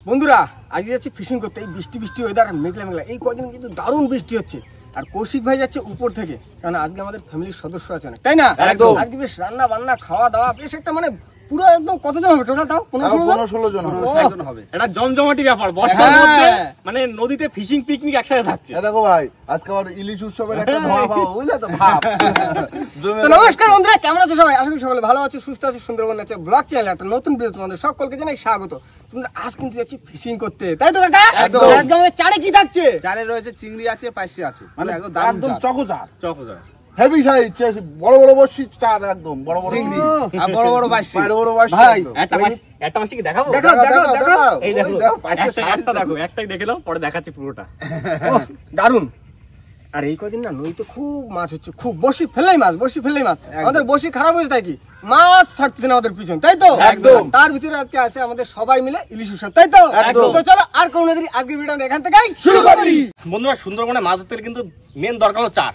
বন্ধুরা আজকে যাচ্ছি ফিশিং করতে। এই বৃষ্টি বৃষ্টি ওয়েদার মেঘলা মেঘলা, এই কদিন কিন্তু দারুণ বৃষ্টি হচ্ছে। আর কৌশিক ভাই যাচ্ছে উপর থেকে, কারণ আজকে আমাদের ফ্যামিলির সদস্য আছে না, তাই না? আজকে বেশ রান্না বান্না খাওয়া দাওয়া বেশ একটা মানে পুরো একদম কতজন হবে টোটাল? তাও 15-16 জন হবে। এটা জমজমাটি ব্যাপার, বর্ষার মধ্যে মানে নদীতে ফিশিং পিকনিক একসাথে থাকছে। দেখো ভাই আজকে আবার ইলিশ উৎসবের একটা ধোঁয়া পাবো, বুঝলে তো ভাব। তো নমস্কার বন্ধুরা, কেমন আছো সবাই? আশা করি সকলে ভালো আছে, সুস্থ আছে। সুন্দরবন আছে ব্লগ চ্যানেল একটা নতুন ভিডিও তোমাদের সকলকে জানাই স্বাগত। তোমরা আজ কিন্তু যাচ্ছি ফিশিং করতে, তাই তো কাকা? আজকে আমাদের চারে কি থাকছে? চারে রয়েছে চিংড়ি আছে, পাইসি আছে, মানে একদম চকোচার। হেভি সাইজ, বড় বড় বড়শি চার, একদম বড় বড় চিংড়ি আর বড় বড় পাইসি, বড় বড় বাসি। ভাই একটা মাসি কি দেখাবো? দেখো এই দেখো একটা দেখো, একটাই দেখে নাও, পরে দেখাচ্ছি পুরোটা। দারুন। আর এই কদিন না নদীতে খুব মাছ হচ্ছে, খুব বসি ফেললেই মাছ, বসি ফেললেই মাছ। আমাদের বসি খারাপ হয়েছে তাই কি মাছ ছাড়তেছে না আমাদের পিছন, তাই তো? একদম। তার ভিতরে আজকে আছে আমাদের সবাই মিলে ইলিশ উৎসব, তাই তো? তো চলো আর কোন দেরি, আজকের ভিডিও আমরা এখান থেকেই শুরু করি। বন্ধুরা সুন্দরবনে মাছ ধরতে কিন্তু মেন দরকার হলো চার,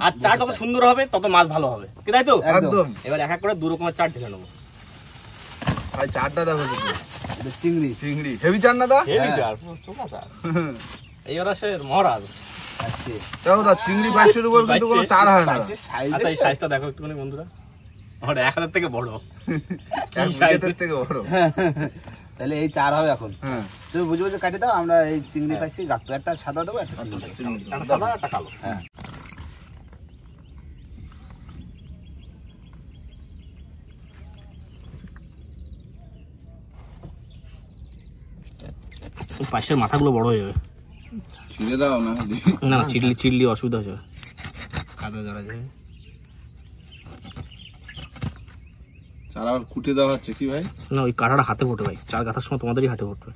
আর চার যত সুন্দর হবে তত মাছ ভালো হবে, কি তাই তো? একদম। এবার এক এক করে দু রকমের চার ঢেলে নেবো। ভাই চারটা দেখো, এটা চিংড়ি। চিংড়ি হেভি চার না দা? হেভি চার, ছোট চার। এইবার আসে মহারাজ। দেখো দা, চিংড়ি 500 উপর কিন্তু কোনো চার হয় না। আচ্ছা এই সাইজটা দেখো একটুখানি বন্ধুরা, আমার 1000 থেকে বড়। কি এক সাইজের মিটারের থেকে বড়। তাহলে এই চার হবে এখন। হ্যাঁ তুমি বুঝে বুঝে কাটে দাও, আমরা এই চিংড়ি পাইছি গাঁতো একটা সাদা দেবো, একটা চিংড়ি। একটা সাদা একটা কালো। হ্যাঁ পাশের মাথাগুলো বড় হয়ে যাবে। ছিঁড়ে দাও না, না চিড়লি অসুবিধা হয়ে যাবে, কাদা জড়া যায়। চার আবার কুটে দেওয়া হচ্ছে কি ভাই? না ওই কাঁটাটা হাতে ফোটে ভাই, চার গাঁথার সময় তোমাদেরই হাতে ফোটবে।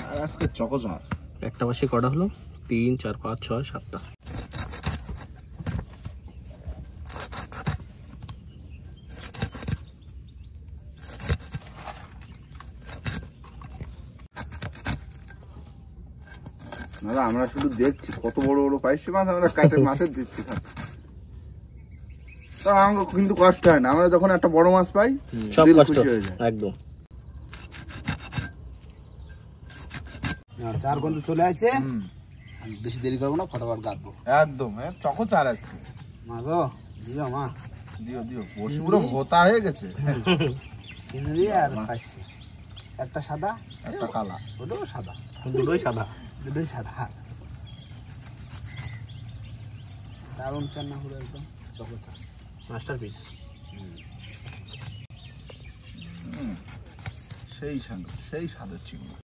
আর আজকে চকোচার। একটা পাশে কটা হলো? 3, 4, 5, 6, 7টা। দাদা আমরা শুধু দেখছি কত বড় বড় পাইছি মাছ, আমরা কাটে মাছের দিচ্ছি। তা আমাকে কিন্তু কষ্ট হয় না, আমরা যখন একটা বড় মাছ পাই সব দিল কষ্ট খুশি হয়ে যায়। একদম। চার গন্ধ চলে আসছে, বেশি দেরি করবো না, ফটাফট গাঁথবো একদম চকোচার আজকে। মা গো দিও, মা দিও বসি পুরো ভোতা হয়ে গেছে। চিংড়ি আর পাইছি, একটা সাদা একটা কালা, ওটাও সাদা, দুটোই সাদা। দুটোই সাদা। দারুণ চার না হলো একদম চকোচার, মাস্টারপিস। সেই স্বাদের চিংড়ি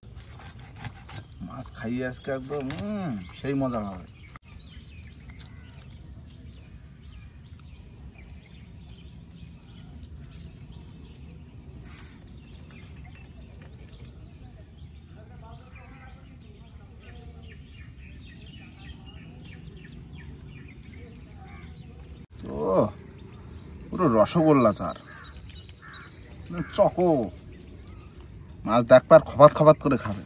মাছ খাইয়ে আজকে একদম সেই মজা হবে। ও পুরো রসগোল্লা চার, চকো মাছ দেখবার খবাত করে খাবে।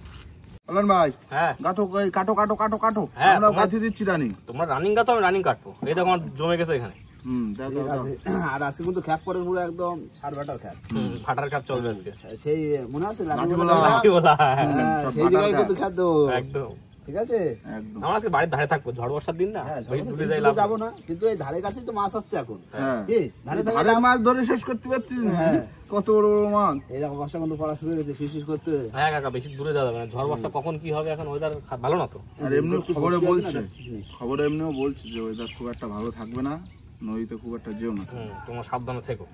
বলেন ভাই, হ্যাঁ কাটো হ্যাঁ, আমরা গাছি দিচ্ছি রানিং। তোমরা রানিং গাতো, আমি রানিং কাটবো। এই দেখো আমার জমে গেছে এখানে। আর আজকে কিন্তু খ্যাপ করে পুরো একদম সারবাটার খ্যাপ, ফাটার কাপ চলবে আজকে। সেই মনে আছে কি বলা? সেই জায়গায় কিন্তু খ্যাপ দেবো একদম ঠিক আছে। একদম আমরা আজকে বাড়ির ধারে থাকবো, ঝড় বর্ষার দিন না, ডুবে যাই লাভ। যাবো না, কিন্তু এই ধারে কাছে তো মাছ হচ্ছে এখন। ধারে মাছ ধরে শেষ করতে পারছিস না, কত বড় বড় মাছ। এইরকম বর্ষা কিন্তু পড়া শুরু হয়ে গেছে, ফিস করতে। হ্যাঁ কাকা, বেশি দূরে যাওয়া যাবে না, ঝড় বর্ষা কখন কি হবে এখন ওয়েদার ভালো না তো। আর এমনি খবরে এমনিও বলছে যে ওয়েদার খুব একটা ভালো থাকবে না, নদীতে খুব একটা যেও না। তোমার সাবধানে থেকো।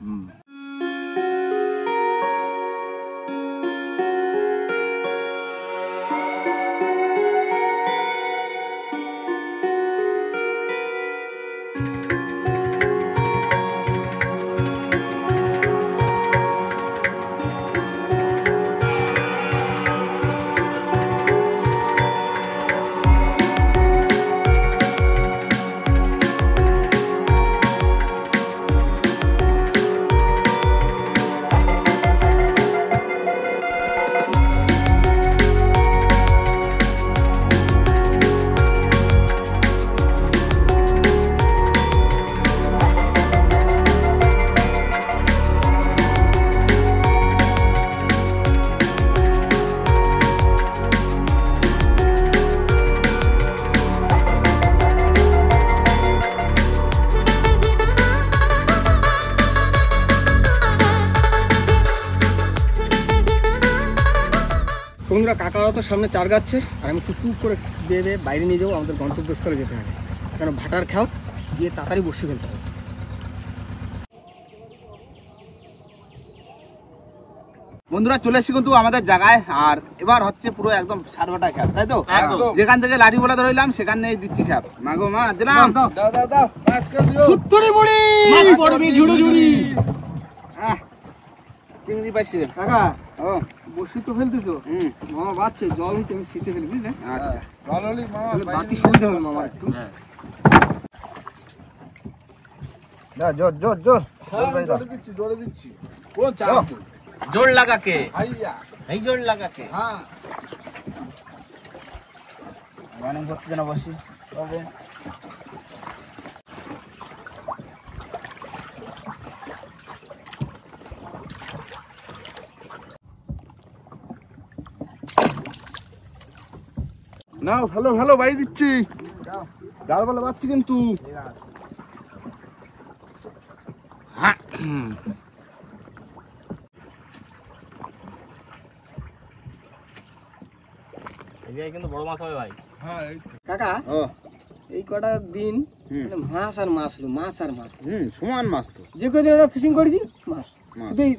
বন্ধুরা কাকারা তো সামনে চার গাচ্ছে, আর আমি টুকটুক করে বেয়ে বাইরে নিয়ে যাবো, আমাদের গন্তব্যস্থলে যেতে হবে। কারণ ভাটার খাও গিয়ে তাড়াতাড়ি বসে ফেলতে হবে। বন্ধুরা চলে এসেছি কিন্তু আমাদের জায়গায়, আর এবার হচ্ছে পুরো একদম সারবাটা খ্যাপ, তাই তো? একদম। যেখান থেকে লাঠি বলে ধরলাম সেখানে দিচ্ছি খ্যাপ। মাগো মা দিলাম। দাও দাও দাও আজকে দিও। সুত্তরি বুড়ি পড়বি ঝুড়ু ঝুড়ি। চিংড়ি পাইছি কাকা, ও বসি তো ফেলতেছো, মামা বাচ্চে জল হচ্ছে, আমি শিখে ফেলি বুঝলে, আচ্ছা চল হলি মামা তাহলে বাতি সুবিধা হবে মামা একটু। দাও জোর জোর জোর জোরে দিচ্ছি কোন চা জোর লাগাকে আইয়া এই জোর লাগাকে। হ্যাঁ রানিং করতে যেন বসি তবে নাও ভালো ভালো বাই দিচ্ছি ডাল বলে বাচ্ছি কিন্তু এদিকে কিন্তু বড় মাছ হবে ভাই। হ্যাঁ এই কাকা, ও এই কটা দিন মানে মাছ আর মাছ হলো, মাছ আর মাছ। সমান মাছ তো। যে কদিন আমরা ফিশিং করেছি মাছ, মাছ। কিন্তু এই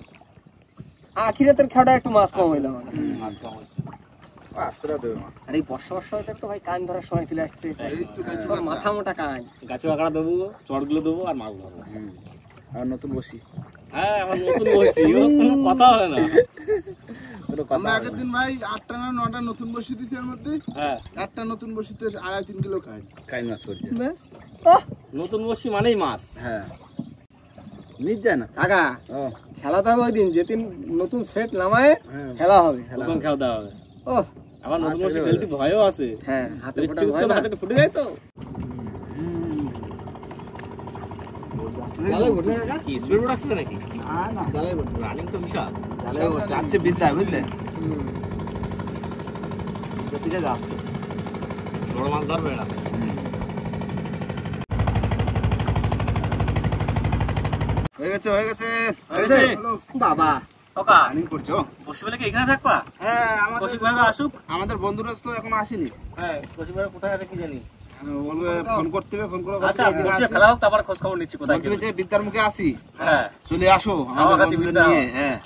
আখিরাতের খাওয়াটা একটু মাছ কম হইলো আমাদের। মাছ কম আছে। পাস করে দেবে মা। আর এই বর্ষা হয়তো তো ভাই কান ধরার সময় চলে আসছে, সব মাথা মোটা কান। গাছে আঁকড়া দেবো, চড়গুলো দেবো আর মাছ ধরবো। আর নতুন বসি হ্যাঁ এখন নতুন বসছি, ও কোনো কথা হবে না। আমরা আগের দিন ভাই 8টা না 9টা নতুন বসি দিছি এর মধ্যে। হ্যাঁ একটা নতুন বসিতে 2.5-3 কিলো খাই। কাই মাছ করছে। ব্যাস, আহ, নতুন বসছি মানেই মাছ। হ্যাঁ মিট যায় না। কাকা ও খেলা তো হবে ওই দিন যেদিন নতুন সেট নামায় খেলা হবে। নতুন খেয়াল দেওয়া হবে। ও আবার নতুন বসছি ফেলতে ভয়ও আছে। হ্যাঁ, হাতে ফোটা টিউজ ভয় করলে না। হাতে ফুটে যায় তো। জালে বটে কাকা, কি স্পিড বোট আসছে নাকি? না না জালে বটে। রানিং তো বিশাল। তাহলে যাচ্ছে বিদ্যা বুঝলে ঠিক যাচ্ছে। বড় মাছ ধরবে না। হয়ে গেছে হয়ে গেছে। হয়েছে? বাবা ওকা রানিং করছো? বসি বলে কি এখানে থাকবা? হ্যাঁ আমাদের কৌশিক ভাইরা আসুক। আমাদের বন্ধুরা তো এখনো আসেনি। হ্যাঁ কৌশিক ভাইরা কোথায় আছে কি জানি। বলবে ফোন করতে হবে, ফোন করে আচ্ছা বসে ফেলা হোক, তারপর খোঁজ খবর নিচ্ছি কোথায় বলতে কি। হবে যে বিদ্যার মুখে আসি, হ্যাঁ চলে আসো হাওয়া আমাদের খাতি বন্ধুদের বিদ্যা। নিয়ে। হ্যাঁ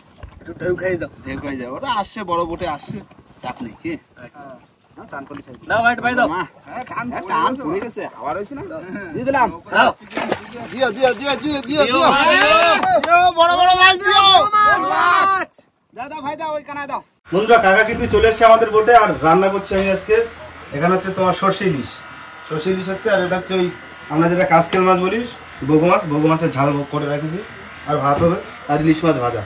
একটু ঢেউ খাই দাও। দেখ হয়ে যাবে, ওরা আসছে বড় বোটে আসছে, চাপ নেই কি। হ্যাঁ, টান করলে ছাড়বি। দাও ভাই দাও। মা, হ্যাঁ টান হ্যাঁ, টান পড়ে গেছে, হাওয়া রয়েছে না, দিয়ে দিলাম। দাও। দিও দিও দিও দিও দিও দিও, দিও ভাই, দিও। দিও, বড় বড় মাছ দিও। দাও দাও ভাই দাও, ওই কানায় দাও। বন্ধুরা কাকা কিন্তু চলে এসছে আমাদের বোটে, আর রান্না করছি আমি আজকে। এখানে হচ্ছে তোমার সর্ষে ইলিশ হচ্ছে, আর এটা হচ্ছে ওই আমরা যেটা কাসকেল মাছ বলি, বগু মাছের ঝাল করে রেখেছি, আর ভাত হবে, আর ইলিশ মাছ ভাজা।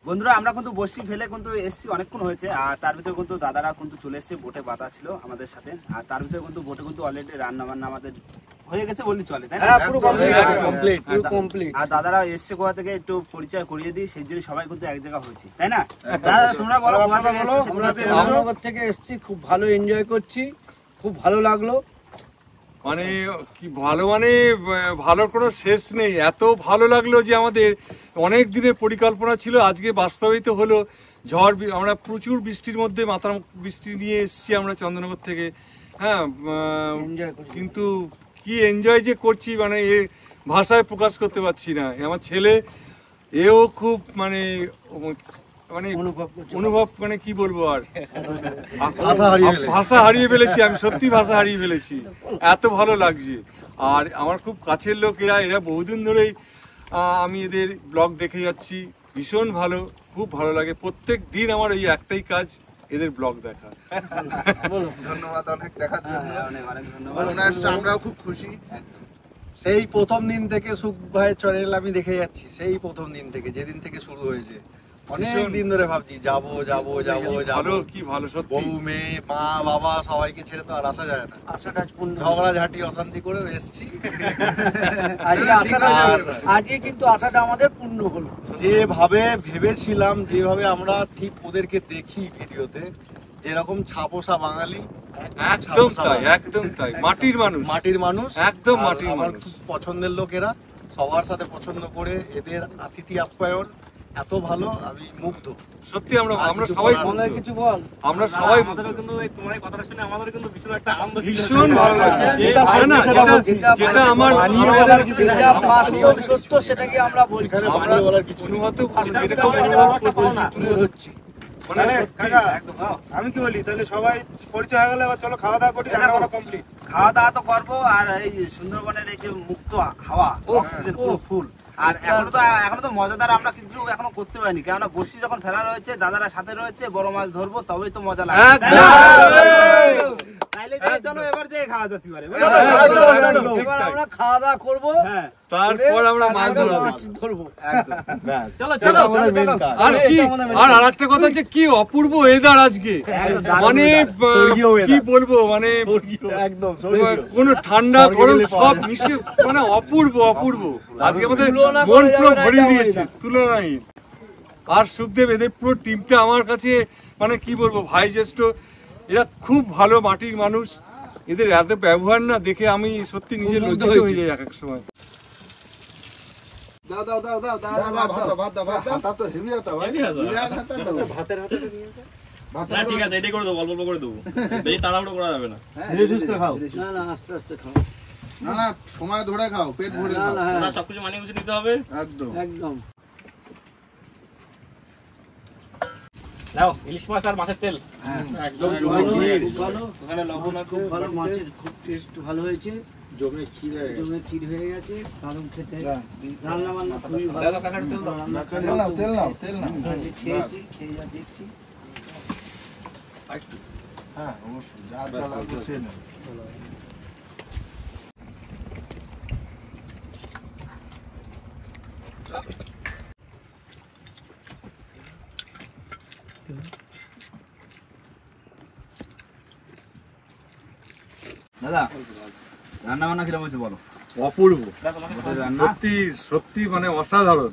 বন্ধুরা আমরা কিন্তু বসি ফেলে কিন্তু এসছি, অনেকক্ষণ হয়েছে, আর তার ভিতরে কিন্তু দাদারা কিন্তু চলে এসছে, বোটে বাঁধা ছিল আমাদের সাথে, আর তার ভিতরে কিন্তু বোটে কিন্তু অলরেডি রান্না বান্না আমাদের হয়ে গেছে বললি চলে, তাই না? পুরো কমপ্লিট কমপ্লিট। আর দাদারা এসছে কোথা থেকে একটু পরিচয় করিয়ে দিই, সেই জন্য সবাই কিন্তু এক জায়গা হয়েছে, তাই না? দাদা তোমরা বলো কোথা থেকে এসছো, আমরা রামনগর থেকে এসেছি, খুব ভালো এনজয় করছি, খুব ভালো লাগলো। মানে কি ভালো, মানে ভালোর কোনো শেষ নেই, এত ভালো লাগলো যে আমাদের অনেক দিনের পরিকল্পনা ছিল, আজকে বাস্তবায়িত হলো। আমরা প্রচুর বৃষ্টির মধ্যে মাথার বৃষ্টি নিয়ে এসেছি আমরা চন্দননগর থেকে। হ্যাঁ কিন্তু কি এনজয় যে করছি, মানে এ ভাষায় প্রকাশ করতে পারছি না। আমার ছেলে এও খুব মানে মানে অনুভব করছি। অনুভব মানে কি বলবো আর ভাষা হারিয়ে ফেলেছি আমি, সত্যি ভাষা হারিয়ে ফেলেছি, এত ভালো লাগছে। আর আমার খুব কাছের লোক এরা বহুদিন ধরেই আমি এদের ব্লগ দেখে যাচ্ছি, ভীষণ ভালো, খুব ভালো লাগে। প্রত্যেক দিন আমার এই একটাই কাজ, এদের ব্লগ দেখা। ধন্যবাদ অনেক দেখার জন্য। অনেক ধন্যবাদ। আমরাও খুব খুশি। সেই প্রথম দিন থেকে সুখ ভাইয়ের চ্যানেল আমি দেখে যাচ্ছি, সেই প্রথম দিন থেকে, যেদিন থেকে শুরু হয়েছে অনেক দিন ধরে ভাবছি যাবো যাবো যাবো যাবো। কি ভালো সত্যি। বউ মেয়ে মা বাবা সবাইকে ছেড়ে তো আর আসা যায় না। আশাটা পূর্ণ ঝগড়া ঝাঁটি অশান্তি করে এসছি। আজকে কিন্তু আশাটা আমাদের পূর্ণ হলো। যেভাবে ভেবেছিলাম, যেভাবে আমরা ঠিক ওদেরকে দেখি ভিডিওতে, যেরকম ছাপোষা বাঙালি, একদম তাই, একদম তাই, মাটির মানুষ, মাটির মানুষ, একদম মাটির আমার মানুষ। খুব পছন্দের লোকেরা, সবার সাথে পছন্দ করে এদের আতিথি আপ্যায়ন এত ভালো, আমি মুগ্ধ। সত্যি আমরা সবাই বলার কিছু বল। আমরা সবাই আমাদেরও কিন্তু তোমার এই কথাটা শুনে আমাদেরও কিন্তু ভীষণ একটা আনন্দ ভীষণ ভালো লাগছে। যেটা আমার যেটা বাস্তব সত্য সেটাকে আমরা বলছি, আমরা এরকম অনুভব করছি, তুলে ধরছি। মানে সত্যি একদম। আমি কি বলি, তাহলে সবাই পরিচয় হয়ে গেলে এবার চলো খাওয়া দাওয়া করি, রান্না বান্না কমপ্লিট। খাওয়া দাওয়া তো করবো, আর এই সুন্দরবনের এই যে মুক্ত হাওয়া, অক্সিজেন পুরো ফুল। আর এখনো তো মজাদার আমরা কিছু এখনো করতে পারিনি, কেননা বড়শি যখন ফেলা রয়েছে, দাদারা সাথে রয়েছে, বড় মাছ ধরবো, তবেই তো মজা লাগবে। তাইলে চলো এবার যে খাওয়া যেতে পারে। এবার আমরা খাওয়া দাওয়া করবো, তারপর আমরা মাছ ধরবো। চলো চলো আর কি, আর আরেকটা কথা হচ্ছে কি অপূর্ব ওয়েদার আজকে, মানে কি বলবো, মানে কোন ঠান্ডা গরম সব মিশে, মানে অপূর্ব অপূর্ব। আজকে আমাদের মন পুরো ভরিয়ে দিয়েছে, তুলনায়। আর সুখদেব, এদের পুরো টিমটা আমার কাছে মানে কি বলবো, ভাই জ্যেষ্ঠ, এরা খুব ভালো মাটির মানুষ। এদের এত ব্যবহার না দেখে আমি সত্যি নিজে লজ্জিত হয়ে যাই এক এক সময়। দাও দাও দাও দাও দাও ভাত দাও হাতা তো হেভি হাতা ভাই, বিরাট হাতা দাও। ভাতের হাতে তো নিয়ে না ঠিক আছে, এটাই করে দেবো, অল্প অল্প করে দেবো, বেশি তাড়াহুড়ো করা যাবে না। ধীরে সুস্থে খাও। না না আস্তে আস্তে খাও, না না সময় ধরে খাও, পেট ভরে খাও, ওরা সবকিছু মানিয়ে গুছিয়ে নিতে হবে। একদম একদম। নাও ইলিশ মাছ আর মাছের তেল একদম খুব ভালো, ওখানে লবণ আছে, খুব ভালো, মাছের খুব টেস্ট ভালো হয়েছে, জমে ক্ষীর হয়ে গেছে, দারুণ খেতে। রান্না বান্না খুবই ভালো, রান্না তেল নাও তেল নাও তেল নাও। খেয়েছি, খেয়ে যা দেখছি। হ্যাঁ অবশ্যই, যা যা লাগবে সে নাও। দাদা রান্না বান্না কিরকম হচ্ছে বলো? অপূর্ব, সত্যি সত্যি মানে অসাধারণ।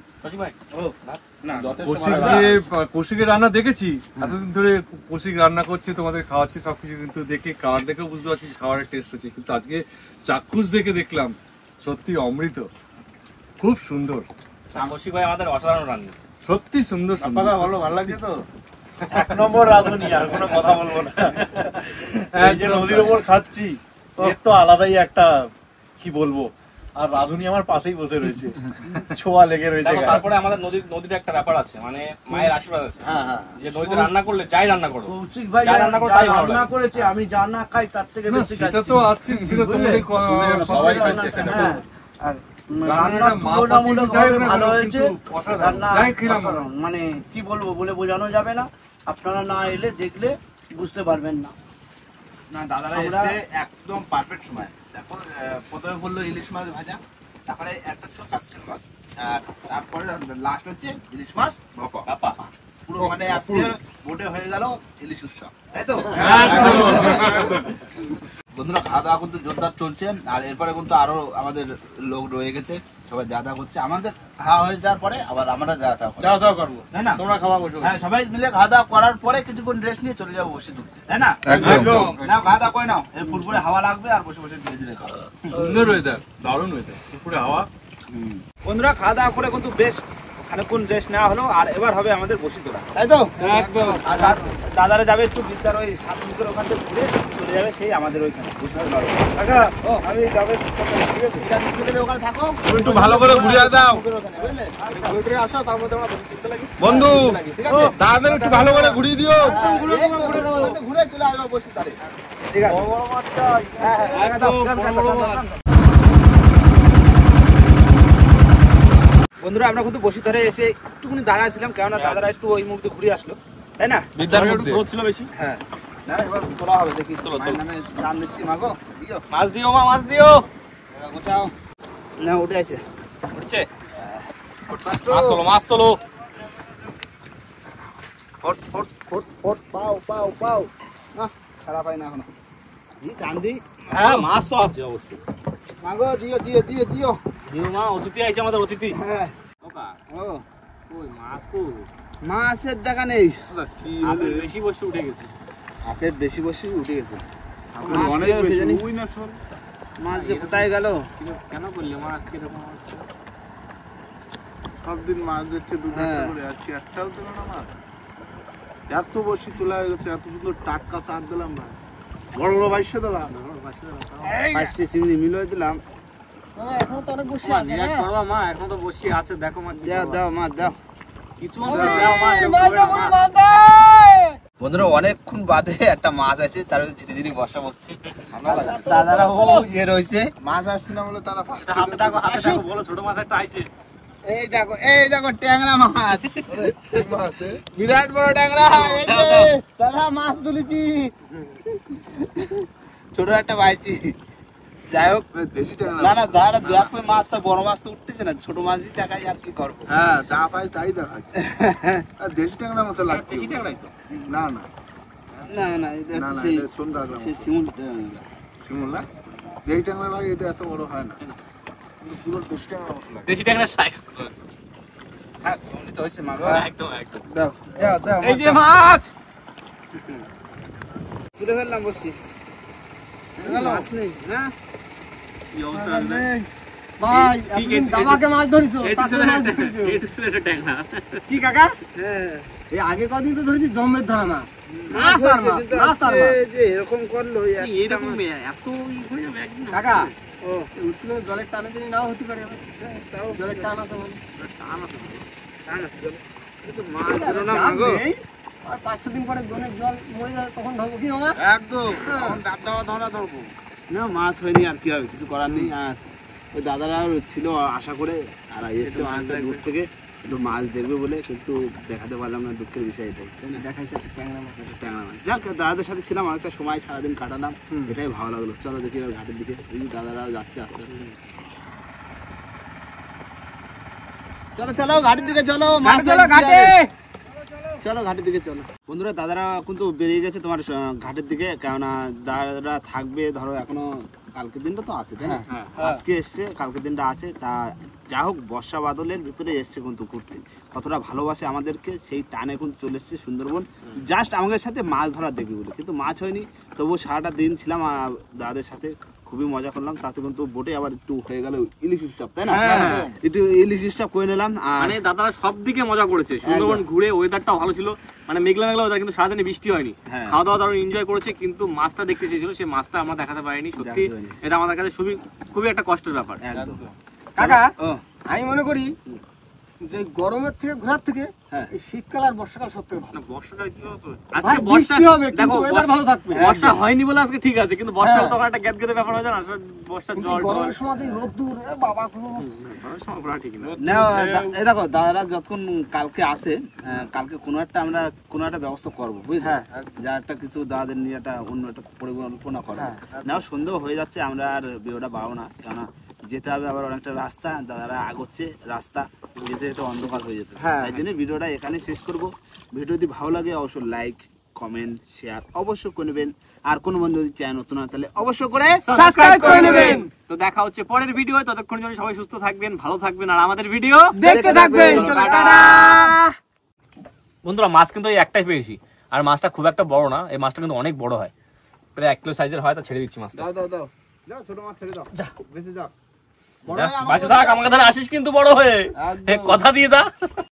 কৌশিকের রান্না দেখেছি এতদিন ধরে, কৌশিক রান্না করছে, তোমাদের খাওয়াচ্ছে সবকিছু, কিন্তু দেখে কালার দেখেও বুঝতে পারছি খাবারের টেস্ট হচ্ছে, কিন্তু আজকে চাক্ষুষ দেখে দেখলাম সত্যি অমৃত, খুব সুন্দর, কৌশিক ভাই আমাদের অসাধারণ রান্না, সত্যি সুন্দর সুন্দর। ভালো ভালো লাগছে তো। এক নম্বর রাঁধুনি, আর কোনো কথা বলবো না। এই যে নদীর ওপর খাচ্ছি, এর তো আলাদাই একটা কি বলবো। আর রাঁধুনি আমার পাশেই বসে রয়েছে, ছোঁয়া লেগে রয়েছে। তারপরে আমাদের নদীর একটা ব্যাপার আছে, মানে মায়ের আশীর্বাদ আছে, যে নদীতে রান্না করলে যাই রান্না করো, কৌশিক ভাই যা রান্না করো তাই ভালো রান্না লাগে। করেছে, আমি যা না খাই তার থেকে বেশি সেটা তো আছে, সেটা তোমাদের সবাই খাচ্ছে সেটা। হ্যাঁ, আর রান্নাটা মা তুলনামূলক পাঠিয়ে দেয় না, ভালো হয়েছে, কিন্তু অসাধারণ। রান্না যাই খেলাম অসাধারণ। মানে কি বলবো, বলে বোঝানো যাবে না, আপনারা না এলে দেখলে বুঝতে পারবেন না। না দাদারা এসে একদম পারফেক্ট সময়। এখন প্রথমে বললো ইলিশ মাছ ভাজা, তারপরে একটা ছিল কাসকেল মাছ, আর তারপরে লাস্ট হচ্ছে ইলিশ মাছ ভাপা। পুরো মানে আজকে বোটে হয়ে গেল ইলিশ উৎসব, তাই তো? বন্ধুরা খাওয়া দাওয়া কিন্তু জোরদার চলছে, আর এরপরে কিন্তু আরো আমাদের লোক রয়ে গেছে, সবাই দাদা করছে। আমাদের খাওয়া হয়ে যাওয়ার পরে আবার আমরা দাওয়া করবো, তাই না? তোমরা খাওয়া বসো। হ্যাঁ, সবাই মিলে খাওয়া দাওয়া করার পরে কিছুক্ষণ রেস্ট নিয়ে চলে যাবো বসে দুধ, তাই না? নাও খাওয়া দাওয়া করে নাও, এর ফুরফুরে হাওয়া লাগবে, আর বসে বসে ধীরে ধীরে খাওয়া। সুন্দর ওয়েদার, দারুণ ওয়েদার, পুরো হাওয়া। বন্ধুরা খাওয়া দাওয়া করে কিন্তু বেশ খানিকক্ষণ রেস্ট নেওয়া হলো, আর এবার হবে আমাদের বসি তোলা, তাই তো? একদম। আর দাদারা যাবে একটু বিদ্যার ওই 7 মিনিটের ওখান থেকে ঘুরে চলে যাবে সেই আমাদের ওইখানে বসি তোলা। কাকা আমি যাবে, ঠিক আছে? ঠিক আছে, তুমি ওখানে থাকো, তুমি একটু ভালো করে ঘুরিয়ে দাও ওখানে, বুঝলে? ওইটাই আসো, তার মধ্যে আমরা বসে কিনতে লাগি। বন্ধু, ঠিক আছে, দাদাদের একটু ভালো করে ঘুরিয়ে দিও। ঘুরে চলে আসবো বসি তালে। ঠিক আছে, বড় মাছটা একদম বন্ধুরা আমরা কিন্তু বসি ধরে এসে একটুখানি দাঁড়াছিলাম, কেননা দাদারা একটু ওই মুখ দিয়ে ঘুরে আসলো, তাই না? বিদ্যার একটু মধ্যে স্রোত ছিল বেশি। হ্যাঁ, না এবার তোলা হবে, দেখি মায়ের নামে জান দিচ্ছি মাগো, দিও মাছ দিও মা, মাছ দিও। গোছাও না, উঠে আছে, উঠছে, মাছ তোলো, মাছ তোলো। ফট ফট ফট ফট, পাও পাও পাও, না খারাপ হয় না এখনো, জি টান দি, হ্যাঁ মাছ তো আছে অবশ্যই। মাগো দিও দিও দিও দিও, দিও মা, অতিথি আইছে আমাদের, অতিথি। হ্যাঁ ওকা ও ওই মাছ কো মাছের দেখা নেই, আপেল বেশি বসে উঠে গেছে। আপেল বেশি বসে উঠে গেছে, অনেক বেশি উই না শোন। মাছ যে কোথায় গেল? কেন করলে মা আজকে এরকম? সবদিন মাছ দিচ্ছে দু চারটা করে, আজকে একটাও ছিল না মাছ। এত বসি তোলা হয়ে গেছে, এত সুন্দর টাটকা চার দিলাম না, বড় বড় বাইশে দিলাম। পাঁচটি চিংড়ি মিলিয়ে দিলাম, এখনো তো অনেক বসে মা আছে। নিরাশ করবা মা, এখন তো বসে আছে, দেখো মা কি দাও করবা। দাও মা দাও। কিছু দাও মা, এরকম মাছ করবে দাও, না, মা। মাছ দাও। বন্ধুরা অনেকক্ষণ বাদে একটা মাছ আছে, তার ধীরে ধীরে বসা বলছি, দাদারা ও ইয়ে রয়েছে, মাছ আসছে না বলে তারা ফার্স্ট হাতে থাকো, হাতে থাকো, বলো ছোট মাছ একটা আইছে। এই দেখো ট্যাংরা মাছ, বিরাট বড় ট্যাংরা, এই যে দাদা মাছ তুলেছি, ছোট একটা পাইছি, যাই হোক দেশি ট্যাংরা। না না দাঁড়া দেখবে মাছটা, বড় মাছ তো উঠতেছে না, ছোট মাছই টাকাই আর কি করবো। হ্যাঁ, যা পাই তাই দেখায়। আর দেশি ট্যাংরা মতো লাগছে। বেশি ট্যাংরাই তো। না না না না এটা না, হচ্ছে না, সেই এটা সন্ধ্যা দাম। সেই শিমুল ট্যাংরা। শিমুল না? দেশি ট্যাংরা ভাই এটা এত বড় হয় না, কিন্তু পুরো দেশি ট্যাংরা মতো লাগে। দেশি ট্যাংরার সাইজ। হ্যাঁ এমনি তো হয়েছে মাগো, একদম একদম। দাও দাও দাও, এই যে মাছ। তুলে ফেললাম, বসছি মাছ নেই, হ্যাঁ কি অবস্থা হবে? ভাই ঠিক এতদিন আছে। দাবাকে মাছ ধরিছো, এই তো তাকে ছিল মাছ একটা- ধরিছো। এই তো ছিল একটা ট্যাংরা। কি কাকা? হ্যাঁ এই আগে কদিন তো ধরেছি জম্মের ধরা মাছ, মাছ আর মাছ, মাছ আর মাছ। এই যে এরকম করলো কি এরকম এত ই হয়ে যাবে একদিন? কাকা ও উঠতে গেলে জলের টানে যদি নাও হতে পারে আবার। তাও জলের টান আছে মানে। টান আছে তো। টান আছে চলো, কিন্তু মাছ ঠিক আছে, ধরো না চাপ মাগো, নেই। আর 5-6 দিন পরে গনের জল মরে যাবে, তখন ধরবো কি মামা? একদম তখন ডাব দেওয়া ধরা ধরবো না, মাছ হয়নি আর কি হবে, কিছু করার নেই। আর ওই দাদারা ছিল আশা করে, আর এসছে অনেকটা দূর থেকে একটু মাছ দেখবে বলে, কিন্তু দেখাতে পারলাম না, দুঃখের বিষয় এটাই, তাই না? দেখাইছে একটা ট্যাংরা মাছ আছে। ট্যাংরা মাছ, যাক দাদাদের সাথে ছিলাম অনেকটা সময়, সারাদিন কাটালাম, এটাই ভালো লাগলো। চলো দেখি এবার ঘাটের দিকে, এই যে দাদারাও যাচ্ছে আস্তে আস্তে, চলো চলো ঘাটের দিকে চলো, মাছ চলো ঘাটে। চলো ঘাটের দিকে চলো। বন্ধুরা দাদারা কিন্তু বেরিয়ে গেছে তোমার ঘাটের দিকে, কেননা দাদারা থাকবে ধরো এখনো কালকের দিনটা তো আছে, তাই না? আজকে এসছে, কালকের দিনটা আছে, তা যা হোক বর্ষা বাদলের ভিতরে এসছে কিন্তু ঘুরতে, কতটা ভালোবাসে আমাদেরকে, সেই টানে কিন্তু চলে এসছে সুন্দরবন, জাস্ট আমাদের সাথে মাছ ধরা দেখবে বলে, কিন্তু মাছ হয়নি, তবু সারাটা দিন ছিলাম দাদাদের সাথে, খুবই মজা করলাম। তাতে কিন্তু বোটে আবার একটু হয়ে গেল ইলিশ উৎসব, তাই না? একটু ইলিশ উৎসব করে নিলাম। আর মানে দাদারা সব দিকে মজা করেছে, সুন্দরবন ঘুরে, ওয়েদারটাও ভালো ছিল, মানে মেঘলা মেঘলা ওয়েদার, কিন্তু সারাদিনে বৃষ্টি হয়নি, হ্যাঁ। খাওয়া দাওয়া দারুণ এনজয় করেছে, কিন্তু মাছটা দেখতে চেয়েছিল, সেই মাছটা আমরা দেখাতে পারিনি, সত্যি দেখাতে পারিনি। এটা আমাদের কাছে খুবই একটা কষ্টের ব্যাপার। একদম কাকা ও আমি মনে করি যে গরমের থেকে ঘোরার থেকে হ্যাঁ। এই শীতকাল আর বর্ষাকাল সবথেকে ভালো। না, বর্ষাকাল কি হতো? ভাই, আজকে বর্ষা বৃষ্টি হবে, কিন্তু দেখো, weather ভালো থাকবে। বর্ষা হয়নি বলে আজকে ঠিক আছে, কিন্তু বর্ষা হ্যাঁ। তখন একটা গ্যাদ গেদে ব্যাপার হয়ে যায় না, বর্ষার কিন্তু জল গরমের সময় যে রোদ্দুর, এ বাবা গো। ঠিক না। না এই দেখো দাদারা যতক্ষণ কালকে আসে, কালকে কোনো একটা ব্যবস্থা করবো, বুঝলে? যা একটা কিছু দাদাদের নিয়ে একটা অন্য একটা পরিকল্পনা করবো। নাও সন্দেহ হয়ে যাচ্ছে, আমরা আর ভিডিওটা বাড়াবো না, কেননা যেতে হবে আবার অনেকটা রাস্তা, দাদারা আগোচ্ছে রাস্তা, যেতে যেতে অন্ধকার হয়ে যেতে, তাই জন্য ভিডিওটা এখানে শেষ করবো। ভিডিও যদি ভালো লাগে অবশ্যই লাইক, কমেন্ট, শেয়ার অবশ্যই করে নেবেন, আর কোনো বন্ধু যদি চ্যানেল নতুন হয় তাহলে অবশ্যই করে সাবস্ক্রাইব করে নেবেন। তো দেখা হচ্ছে পরের ভিডিও, ততক্ষণ জন্য সবাই সুস্থ থাকবেন, ভালো থাকবেন, আর আমাদের ভিডিও দেখতে থাকবেন। চলো টাটা। বন্ধুরা মাছ কিন্তু এই একটাই পেয়েছি, আর মাছটা খুব একটা বড় না, এই মাছটা কিন্তু অনেক বড় হয়, প্রায় 1 কিলো সাইজের হয়, তা ছেড়ে দিচ্ছি মাছটা। দাও দাও দাও, যাও ছোট মাছ ছেড়ে দাও, যা বেঁচে যাও। বাচ্চা থাক, আমাকে ধরে আসিস কিন্তু বড় হয়ে, কথা দিয়ে দা।